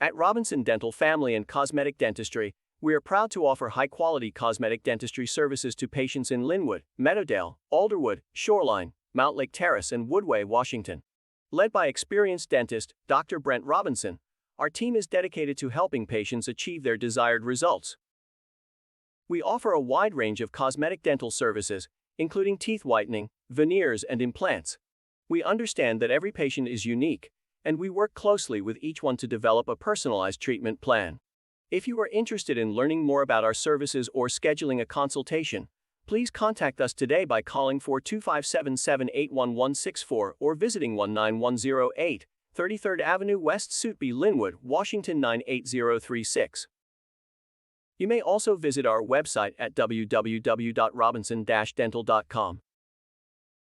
At Robinson Dental Family and Cosmetic Dentistry, we are proud to offer high-quality cosmetic dentistry services to patients in Linwood, Meadowdale, Alderwood, Shoreline, Mountlake Terrace, and Woodway, Washington. Led by experienced dentist, Dr. Brent Robinson, our team is dedicated to helping patients achieve their desired results. We offer a wide range of cosmetic dental services, including teeth whitening, veneers, and implants. We understand that every patient is unique, and we work closely with each one to develop a personalized treatment plan. If you are interested in learning more about our services or scheduling a consultation, please contact us today by calling 425-778-1164 or visiting 19108 33rd Avenue West, Suitby, Linwood, Washington 98036. You may also visit our website at www.robinson-dental.com.